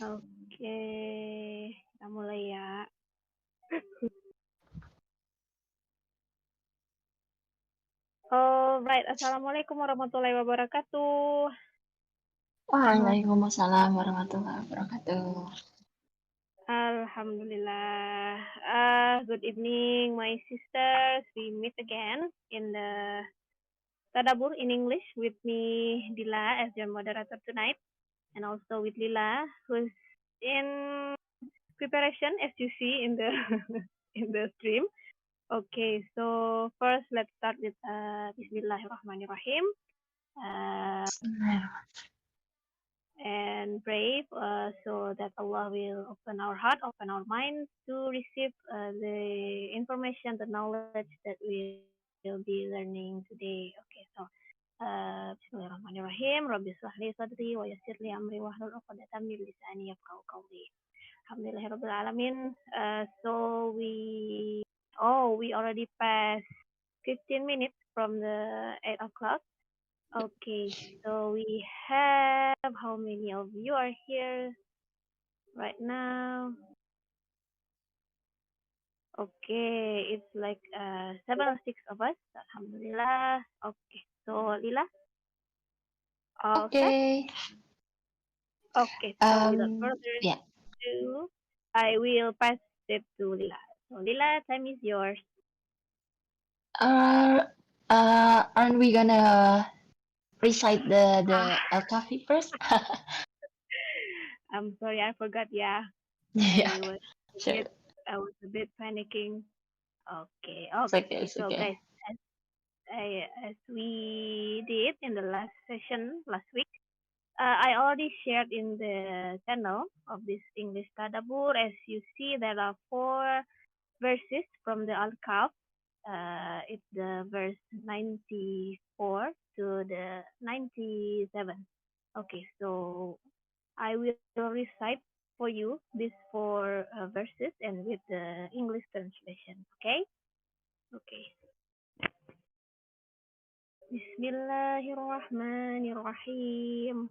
Oke, kita mulai ya. Alright, Assalamualaikum warahmatullahi wabarakatuh. Waalaikumsalam warahmatullahi wabarakatuh. Alhamdulillah. Good evening, my sisters. We meet again in the Tadabbur in English with me, Dila, as your moderator tonight, and also with Lila, who's in preparation, as you see in the in the stream. Okay, so first let's start with Bismillahirrahmanirrahim. And pray so that Allah will open our heart, open our minds to receive the information, the knowledge that we will be learning today. Okay, so Bismillahirrahmanirrahim. Rabbi shrah li sadri wa yassir li amri wahlul 'uqdatam min lisani yafqahu qawli. Alhamdulillahirabbil alamin. We already passed 15 minutes from the 8 o'clock. Okay, so we have how many of you are here right now? Okay, it's like 7 or 6 of us. Alhamdulillah. Okay, so Lila, all set? Okay. Okay, so without further Yeah. ado, I will pass it to Lila. So Lila, time is yours. Uh, aren't we gonna recite the al-Kahfi first? I'm sorry, I forgot. Yeah, Yeah. I was a Sure. bit, I was a bit panicking. Okay, It's okay. okay. It's So okay. guys, as we did in the last session last week, I already shared in the channel of this English Tadabbur. As you see, there are 4 verses from the Al-Kahf. It's the verse 94 to the 97. Okay, so I will recite for you these 4 verses and with the English translation. Okay? Okay. Bismillahirrahmanirrahim.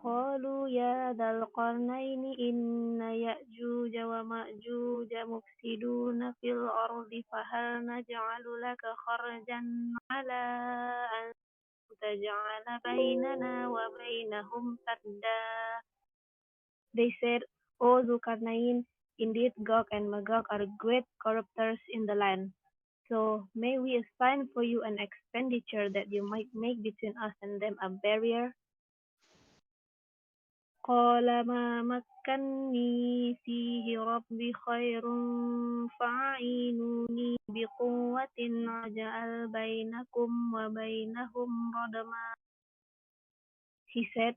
قالوا يا ذا القرنين إن يأجوج ومأجوج مفسدون في الأرض فهل نجعل لك خرجا على أن تجعل بيننا وبينهم سدا. They said, O Zulkarnain, indeed Gog and Magog are great corrupters in the land. So may we assign for you an expenditure that you might make between us and them a barrier. قال ما مكني فيه ربي خير فأعينوني بقوة أجعل بينكم وبينهم ردما. He said,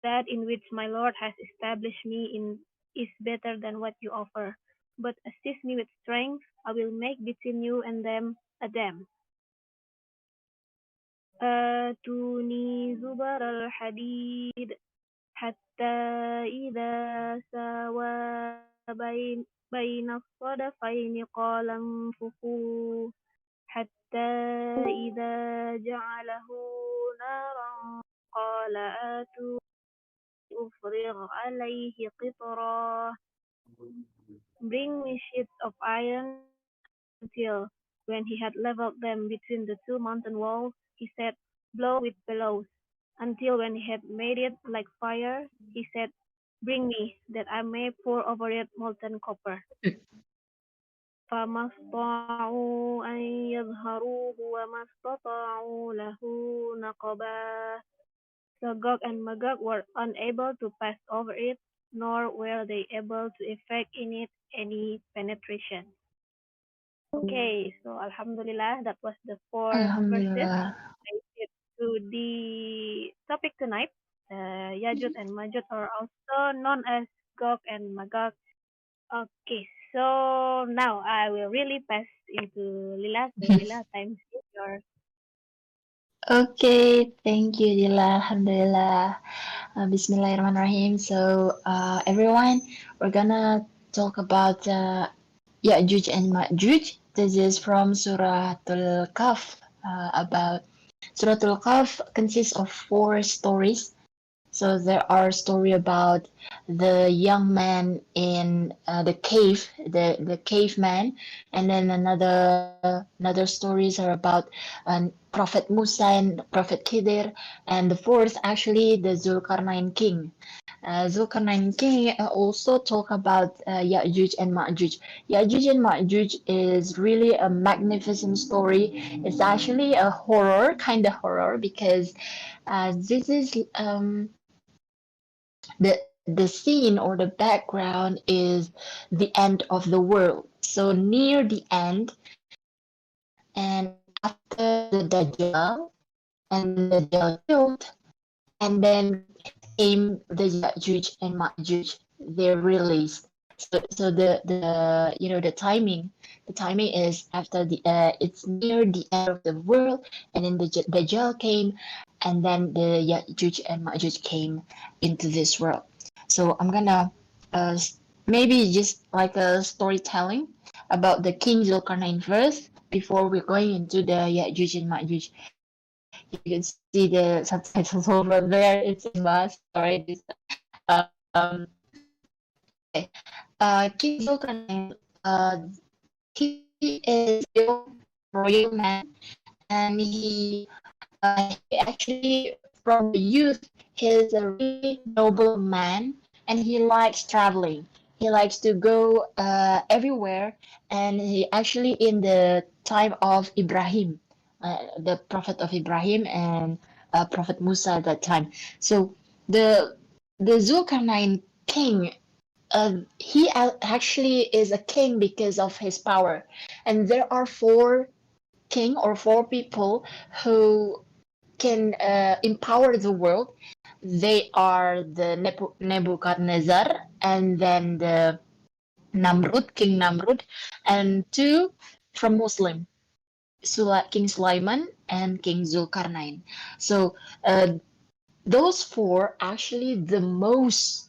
that in which my Lord has established me in is better than what you offer. But assist me with strength, I will make between you and them a dam. آتوني زبر الحديد حتى إذا ساوى بين الصدفين قال انفخوا حتى إذا جعله نارا قال آتوني أفرغ عليه قطرا. Bring me sheets of iron until, when he had leveled them between the 2 mountain walls, he said, blow with bellows. Until when he had made it like fire, he said, bring me, that I may pour over it molten copper. فما استطاعوا أن يظهروه وما استطاعوا له نقبا. So Gog and Magog were unable to pass over it, nor were they able to effect in it any penetration. Okay, so Alhamdulillah, that was the 4 verses Alhamdulillah. related to the topic tonight. Yajud and Majud are also known as Gog and Magog. Okay, so now I will really pass into Lila. So Lila, time is yours. Okay. Thank you, Dila. Alhamdulillah. Bismillahirrahmanirrahim. So, everyone, we're gonna talk about Ya'juj and Ma'juj. This is from Surah Al-Kahf. About Surah Al-Kahf consists of 4 stories. So there are story about the young man in the cave, the caveman, and then another stories are about Prophet Musa and Prophet Khidir, and the fourth actually the Zulkarnain king. Zulkarnain King also talk about Ya'juj and Ma'juj. Ya'juj and Ma'juj is really a magnificent story. It's actually a horror, kind of horror, because this is the scene or the background is the end of the world. So near the end, and after the Dajjal, and then the Dajjal killed, and then came the Ya'juj and Ma'juj. They're released. So the timing is after it's near the end of the world, and then the Dajjal came, and then the Ya'juj and Ma'juj came into this world. So I'm gonna uh, maybe just like a storytelling about the King Zulkarnain first before we're going into the Ya'juj and Ma'juj. You can see the subtitles over there. It's in Bahasa. Sorry, this um okay. King Zulkarnain, he is royal man, and he actually from the youth he's a really noble man, and he likes traveling. He likes to go everywhere, and he actually in the time of Ibrahim, the prophet of Ibrahim and Prophet Musa at that time. So the the Zulkarnain king, he actually is a king because of his power, and there are four king or four people who can empower the world. They are the Nebuchadnezzar, and then the King Namrud, and two from Muslim, King Sulaiman and King Zulkarnain. So those four actually the most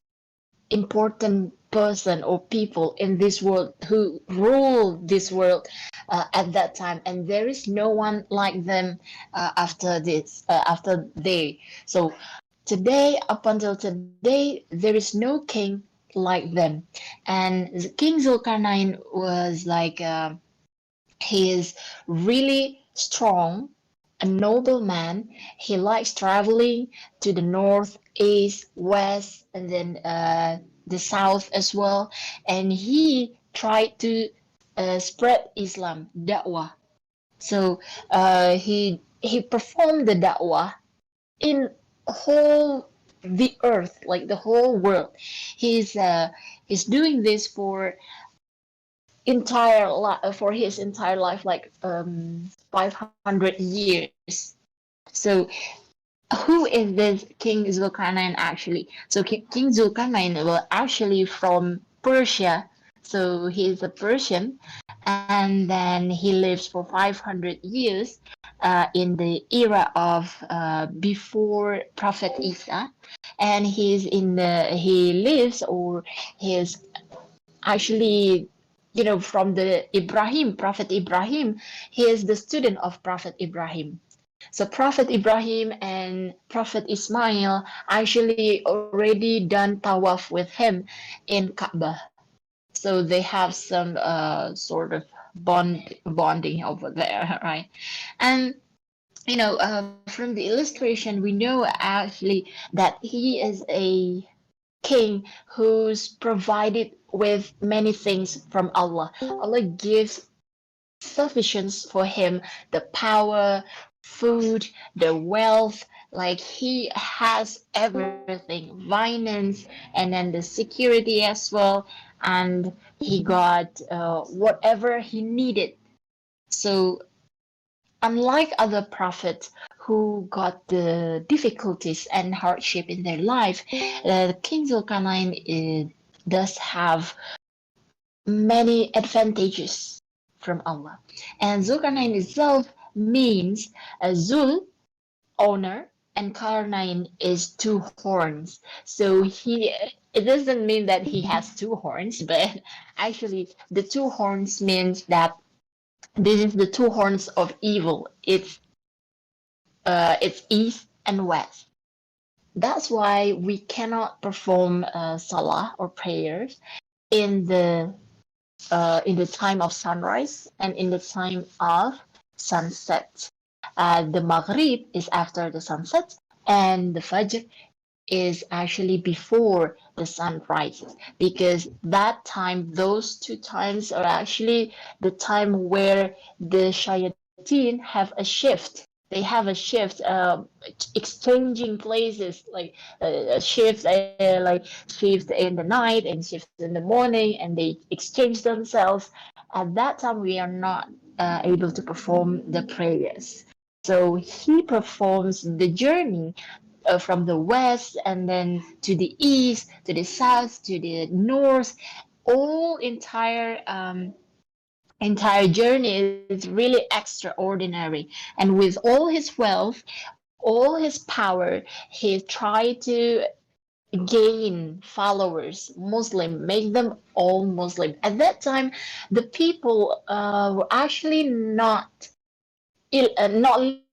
important person or people in this world who rule this world at that time, and there is no one like them after they. So today, up until today, there is no king like them. And King Zulkarnain was like he is really strong, a noble man. He likes traveling to the north, east, west, and then the south as well. And he tried to spread Islam, da'wah. So he performed the da'wah in whole the earth, like the whole world. He's doing this for for his entire life, like 500 years. So who is this King Zulkarnain actually? So King Zulkarnain was actually from Persia. So he's a Persian, and then he lives for 500 years in the era of before Prophet Isa, and he lives or he's actually from the Prophet Ibrahim. He is the student of Prophet Ibrahim. So Prophet Ibrahim and Prophet Ismail actually already done tawaf with him in Kaaba. So they have some sort of bonding over there, right? And from the illustration, we know actually that he is a king who's provided with many things from Allah. Allah gives sufficiency for him, the power, food, the wealth. Like he has everything, finance, and then the security as well. And he got whatever he needed. So unlike other prophets who got the difficulties and hardship in their life, King Zulkarnain does have many advantages from Allah. And Zulkarnain itself means Zul, owner, and Karnain is two horns. So it doesn't mean that he has two horns, but actually the two horns means that this is the two horns of evil. It's east and west. That's why we cannot perform salah or prayers in the time of sunrise and in the time of sunset. The Maghrib is after the sunset, and the Fajr is actually before the sun rises, because that time, those two times are actually the time where the shayateen have a shift. They have a shift, exchanging places, like a shift, shift in the night and shift in the morning, and they exchange themselves. At that time, we are not able to perform the prayers. So he performs the journey from the west and then to the east, to the south, to the north. All entire journey is really extraordinary. And with all his wealth, all his power, he tried to gain followers, Muslim, make them all Muslim. At that time, the people were actually not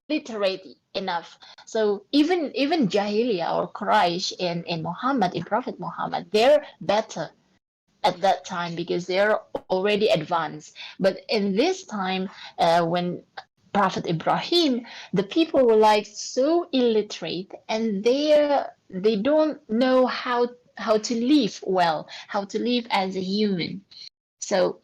literate enough. So even Jahiliyyah or Quraysh in Muhammad, in Prophet Muhammad, they're better at that time because they're already advanced. But in this time, when Prophet Ibrahim, the people were like so illiterate, and they don't know how to live well, how to live as a human. So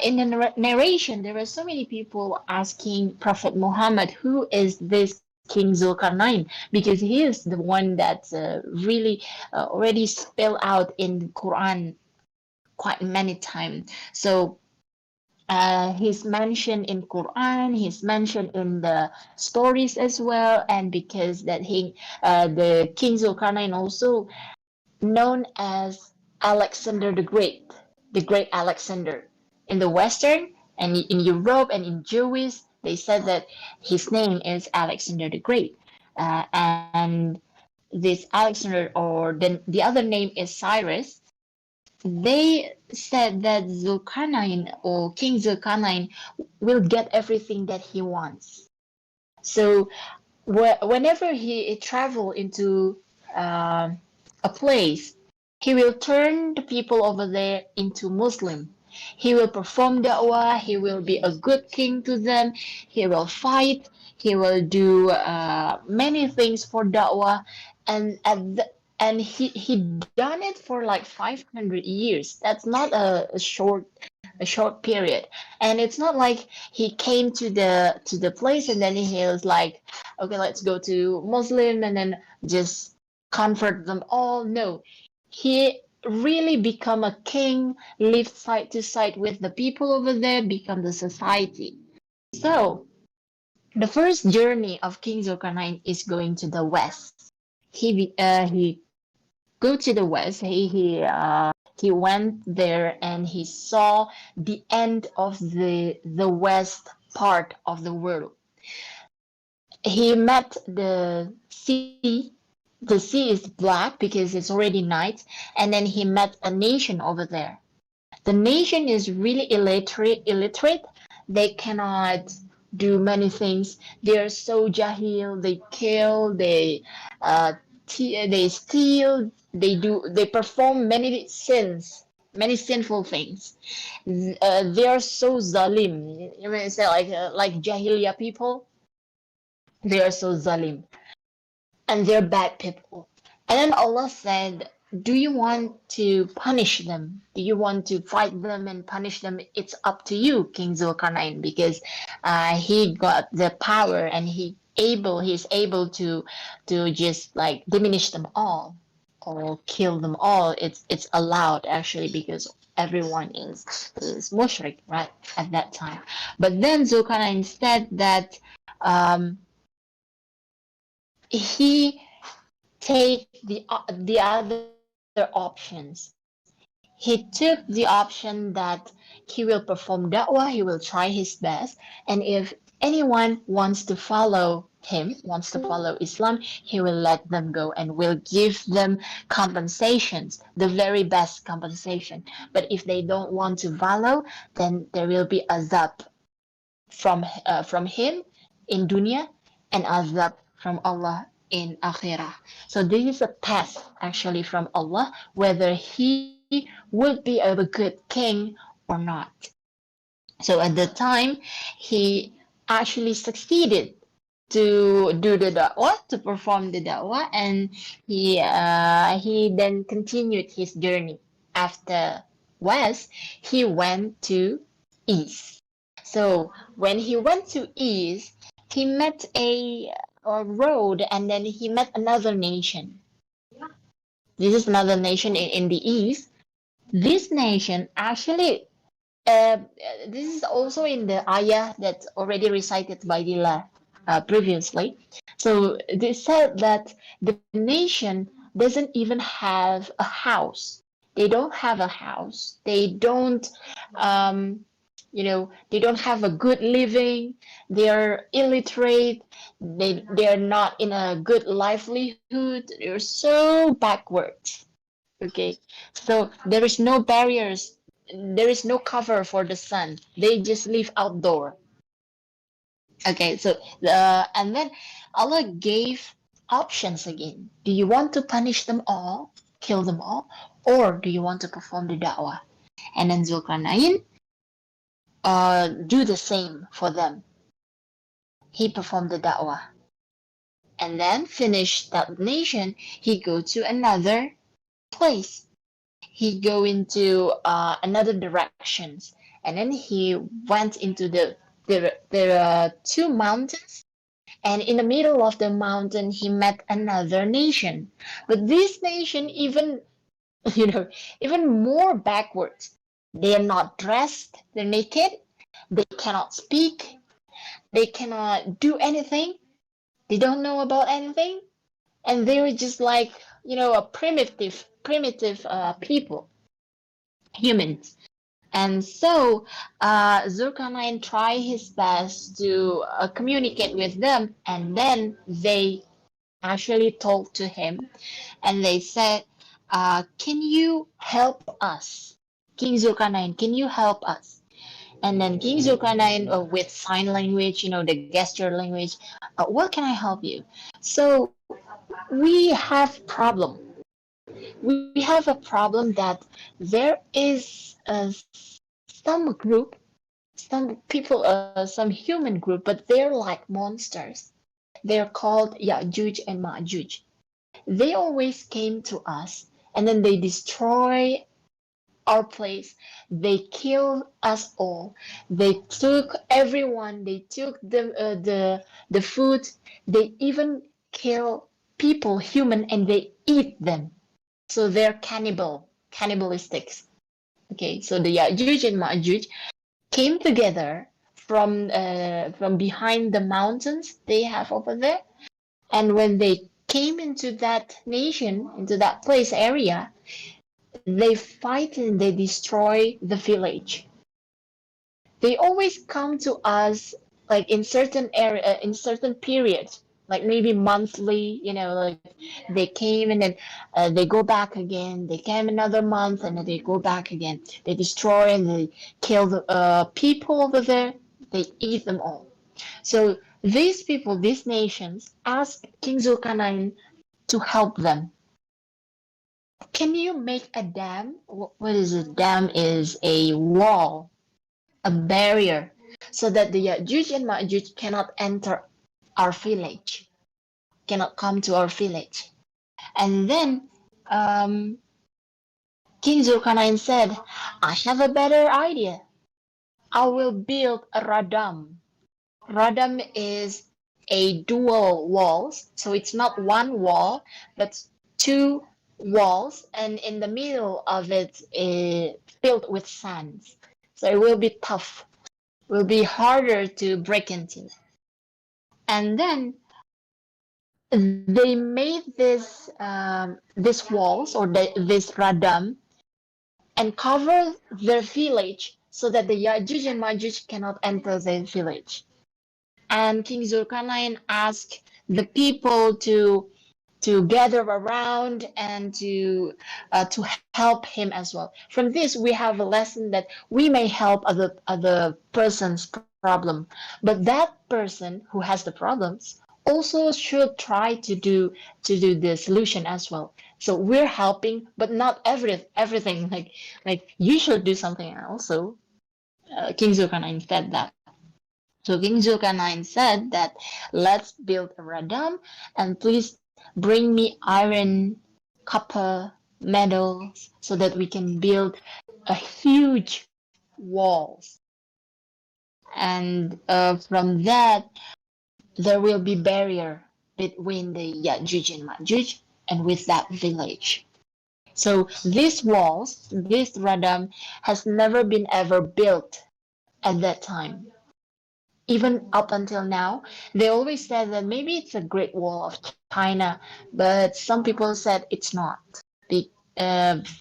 in the narration, there were so many people asking Prophet Muhammad, who is this King Zulkarnain? Because he is the one that really already spelled out in the Quran quite many times. So he's mentioned in Quran, he's mentioned in the stories as well, and because that the King Zulkarnain also known as Alexander the Great Alexander. In the Western and in Europe and in Jewish, they said that his name is Alexander the Great. And this Alexander, or the other name is Cyrus, they said that Zulkarnain or King Zulkarnain will get everything that he wants. So whenever he travel into uh, a place, he will turn the people over there into Muslim. He will perform da'wah. He will be a good king to them. He will fight. He will do many things for da'wah, and he done it for like 500 years. That's not a short period. And it's not like he came to the place and then he was like, okay, let's go to Muslim and then just convert them all. No, he really become a king, lived side to side with the people over there, become the society. So the first journey of King Zulkarnain is going to the west. He go to the west. He went there and he saw the end of the west part of the world. He met the sea. The sea is black because it's already night, and then he met a nation over there. The nation is really illiterate. They cannot do many things. They are so jahil. They kill. Uh, they steal. They perform many sins, many sinful things. They are so zalim. You may say like Jahiliya people. They are so zalim, and they're bad people. And then Allah said, do you want to punish them? Do you want to fight them and punish them? It's up to you, King Zulkarnain, because he got the power and he's able to just like diminish them all or kill them all. It's allowed actually, because everyone is mushrik, right, at that time. But then Zulkarnain said that he take the other options. He took the option that he will perform da'wah, he will try his best, and if anyone wants to follow him, wants to follow Islam, he will let them go and will give them compensations, the very best compensation. But if they don't want to follow, then there will be azab from him in dunya and azab from Allah in akhirah. So this is a test actually from Allah whether he would be a good king or not. So at the time, he actually succeeded to do the da'wah, to perform the da'wah, and he then continued his journey. After west, he went to east. So when he went to east, he met a road, and then he met another nation. This is another nation in the east. This nation actually, uh, this is also in the ayah that's already recited by Dila previously. So they said that the nation doesn't even have a house. They don't have a house. They don't, um, they don't have a good living. They are illiterate. They are not in a good livelihood. They're so backwards. Okay, so there is no barriers, there is no cover for the sun. They just live outdoor. Okay, so and then Allah gave options again. Do you want to punish them all, kill them all, or do you want to perform the da'wah? And then Zulkarnain do the same for them. He performed the da'wah, and then finish that nation. He go to another place. He go into another directions, and then he went into the two mountains, and in the middle of the mountain he met another nation, but this nation even even more backwards. They are not dressed, they're naked, they cannot speak, they cannot do anything, they don't know about anything, and they were just like a primitive people, humans. And so Zulkarnain tried his best to communicate with them, and then they actually talked to him, and they said, "Can you help us, King Zulkarnain? Can you help us?" And then King Zulkarnain, with sign language, the gesture language, "What can I help you?" So we have problem. We have a problem that there is some group, some people, some human group, but they're like monsters. They're called Ya'juj and Majuj. They always came to us, and then they destroy our place. They killed us all. They took everyone. They took the food. They even kill people, human, and they eat them. So they're cannibalistics. Okay, so the Ya'juj and Ma'juj came together from behind the mountains they have over there, and when they came into that nation, into that place area, they fight and they destroy the village. They always come to us like in certain area, in certain periods, like maybe monthly, like they came and then they go back again. They came another month and then they go back again. They destroy and they kill the people over there. They eat them all. So these people, these nations, ask King Zulkarnain to help them. Can you make a dam? What is a dam? Is a wall, a barrier, so that the Ya'juj and Ma'juj cannot enter our village, cannot come to our village. And then King Zulkarnain said, "I have a better idea. I will build a radam." Radam is a dual walls, so it's not one wall, but two walls, and in the middle of it is filled with sands. So it will be tough, will be harder to break into. And then they made this walls or this radam and cover their village so that the Ya'juj and Majuj cannot enter their village. And King Zulkarnain asked the people to gather around and to help him as well. From this, we have a lesson that we may help other person's problem, but that person who has the problems also should try to do the solution as well. So we're helping, but not everything. Like you should do something else. So King Zulkarnain said that. So King Zulkarnain said that let's build a radam and please bring me iron, copper, metals so that we can build a huge walls. And from that, there will be barrier between the Ya'juj and Ma'juj and with that village. So these walls, this radam, has never been ever built at that time. Even up until now, they always said that maybe it's a Great Wall of China, but some people said it's not. Be-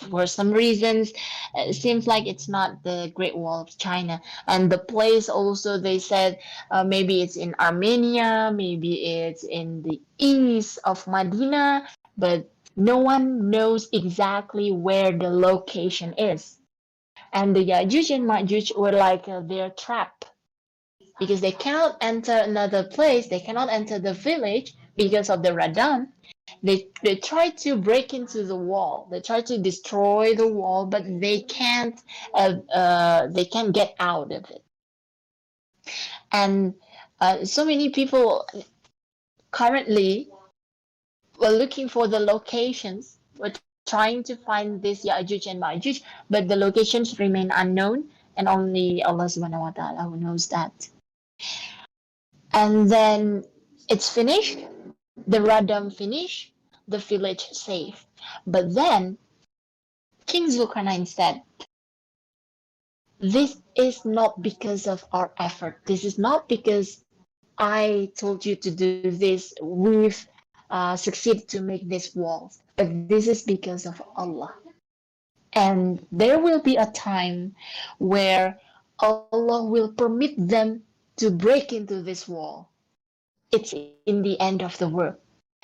for some reasons, it seems like it's not the Great Wall of China. And the place also, they said maybe it's in Armenia, maybe it's in the east of Medina, but no one knows exactly where the location is. And the Yajuj and Majuj were like their trap because they cannot enter another place, they cannot enter the village because of the radam. They try to break into the wall, they try to destroy the wall, but they can't get out of it. And so many people currently were looking for the locations, were trying to find this Ya'juj and Ma'juj, but the locations remain unknown, and only Allah Subhanahu wa Taala who knows that. And then it's finished, the radam finished, the village safe. But then King Zulkarnain said, this is not because of our effort. This is not because I told you to do this. We've succeeded to make this walls. But this is because of Allah. And there will be a time where Allah will permit them to break into this wall. It's in the end of the world.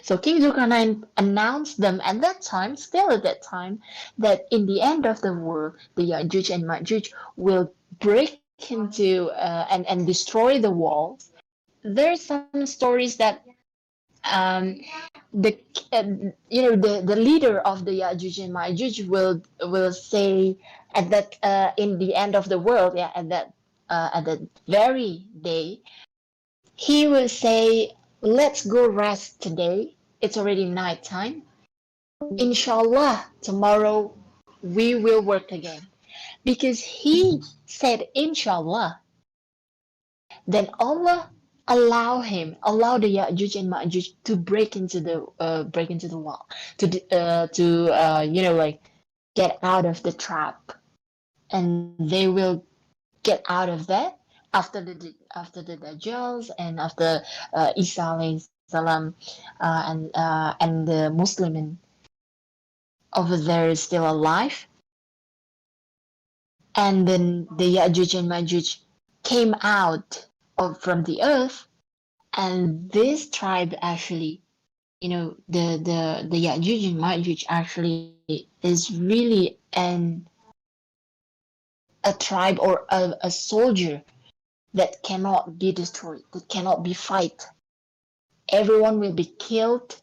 So King Zulkarnain announced them at that time, still at that time, that in the end of the world, the Ya'juj and Ma'juj will break into and destroy the walls. There's some stories that um, the the leader of the Ya'juj and Ma'juj will say at that in the end of the world, yeah, at that very day, he will say, let's go rest today. It's already night time. Inshallah, tomorrow we will work again. Because he said inshallah, then Allah allow the Ya'juj and Ma'juj to break into the wall, like get out of the trap, and they will get out of that after the Dajjals and after Isa alayhi salam and the Muslim over there is still alive. And then the Ya'juj and Majuj came out from the earth, and this tribe actually, the Ya'juj and Majuj actually is really a tribe or a soldier that cannot be destroyed, that cannot be fight. Everyone will be killed,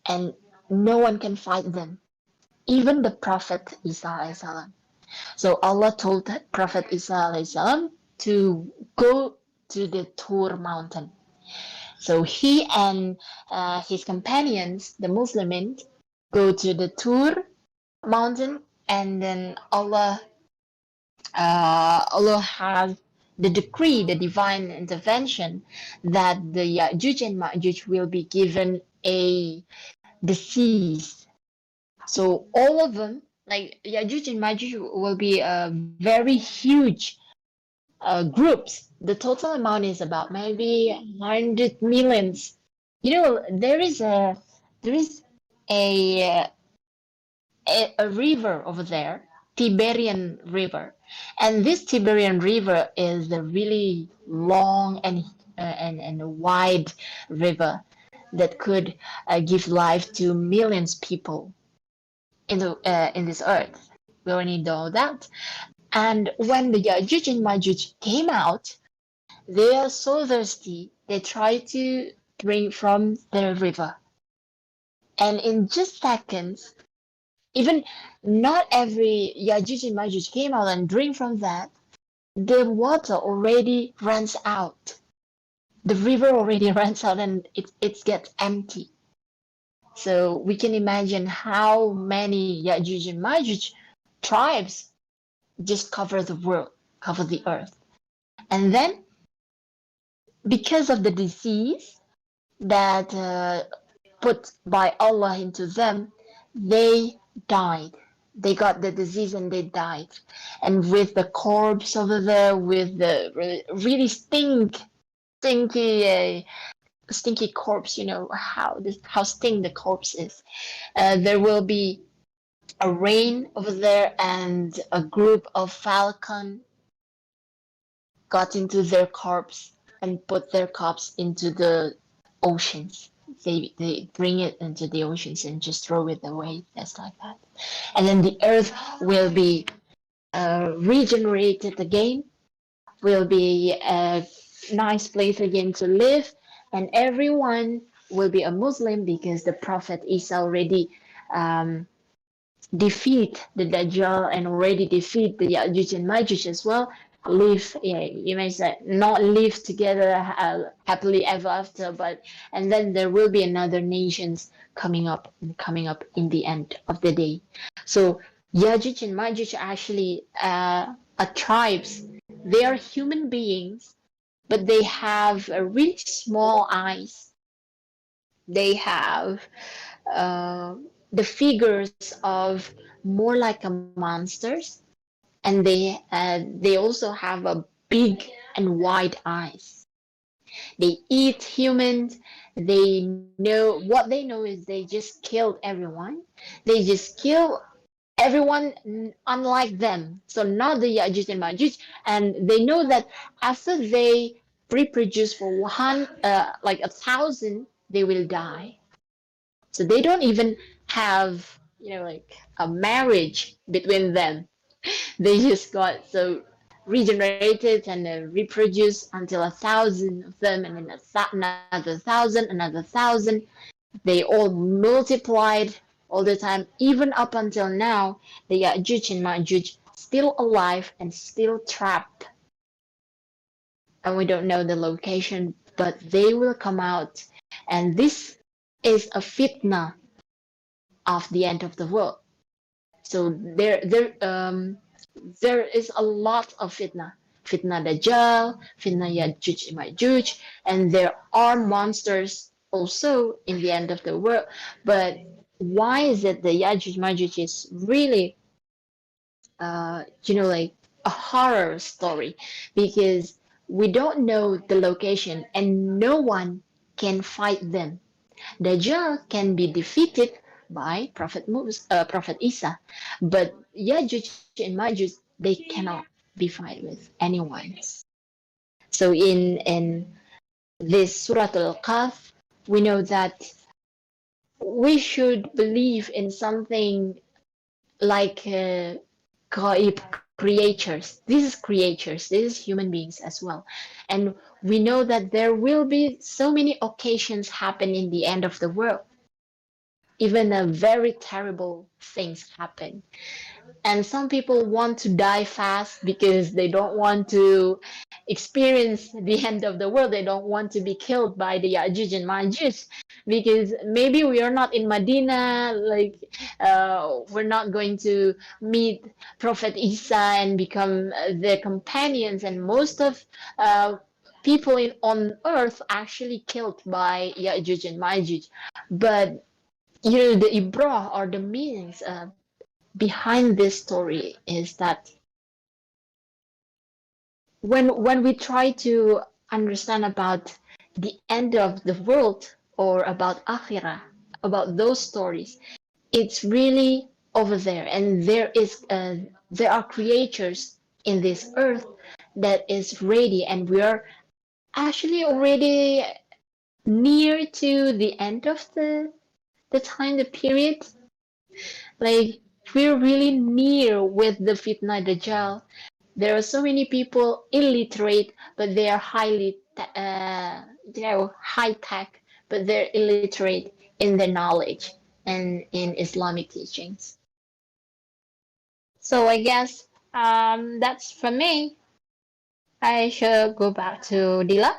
and no one can fight them, even the Prophet Isa alayhi salam. So Allah told Prophet Isa alayhi salam to go to the Tur mountain. So he and his companions, the Muslims, go to the Tur mountain, and then Allah has the decree, the divine intervention, that the Ya'juj and Ma'juj will be given a disease. So all of them, like Ya'juj and Ma'juj, will be very huge groups. The total amount is about maybe 100 millions. There is a river over there, Tiberian River, and this Tiberian River is a really long and wide river that could give life to millions of people in this earth. We already know that. And when the Yajuj and Majuj came out, they are so thirsty. They try to drink from the river. And in just seconds, even not every Yajuj and Majuj came out and drink from that. The water already runs out. The river already runs out and it gets empty. So we can imagine how many Yajuj and Majuj tribes just cover the world, cover the earth. And then because of the disease that put by Allah into them, they died. They got the disease and they died. And with the corpse over there, with the really stinky corpse, you know how stink the corpse is. There will be a rain over there, and a group of falcon got into their corpse and put their corpse into the oceans. They bring it into the oceans and just throw it away. That's like that. And then the earth will be regenerated again, will be a nice place again to live, and everyone will be a Muslim because the Prophet Isa already defeat the Dajjal and already defeat the Ya'juj and Majuj as well. Live, yeah, you may say, not live together happily ever after, but and then there will be another nations coming up in the end of the day. So Ya'juj and Majuj actually are tribes. They are human beings, but they have a really small eyes. They have uh, the figures of more like a monsters, and they also have a big and wide eyes. They eat humans. They know is they just killed everyone. They just kill everyone unlike them. So not the Yajuj and Majuj, and they know that after they reproduce for like 1,000, they will die. So they don't even have, like a marriage between them. They just got so regenerated and reproduced until 1,000 of them, and then another thousand. They all multiplied all the time, even up until now. The Ya'juj and Majuj still alive and still trapped, and we don't know the location, but they will come out, and this is a fitna of the end of the world. So there is a lot of fitna Dajjal, fitna Yajuj Majuj, and there are monsters also in the end of the world. But why is it the Yajuj Majuj is really, like a horror story? Because we don't know the location and no one can fight them. Dajjal can be defeated by Prophet Isa, but Yajuj and Majuj, they cannot be fight with anyone. So in this Surah Al-Kahf, we know that we should believe in something like creatures. This is creatures. This is human beings as well, and we know that there will be so many occasions happen in the end of the world. Even a very terrible things happen, and some people want to die fast because they don't want to experience the end of the world. They don't want to be killed by the Ya'juj and Majuj, because maybe we are not in Medina, like we're not going to meet Prophet Isa and become their companions, and most of people on earth actually killed by Ya'juj and Majuj. But the ibrah or the meanings behind this story is that when we try to understand about the end of the world or about akhirah, about those stories, it's really over there, and there are creatures in this earth that is ready, and we are actually already near to the end of the time, the period. Like, we're really near with the fitna Dajjal. There are so many people illiterate, but they are high tech but they're illiterate in their knowledge and in Islamic teachings. So I guess that's for me. I should go back to Dila.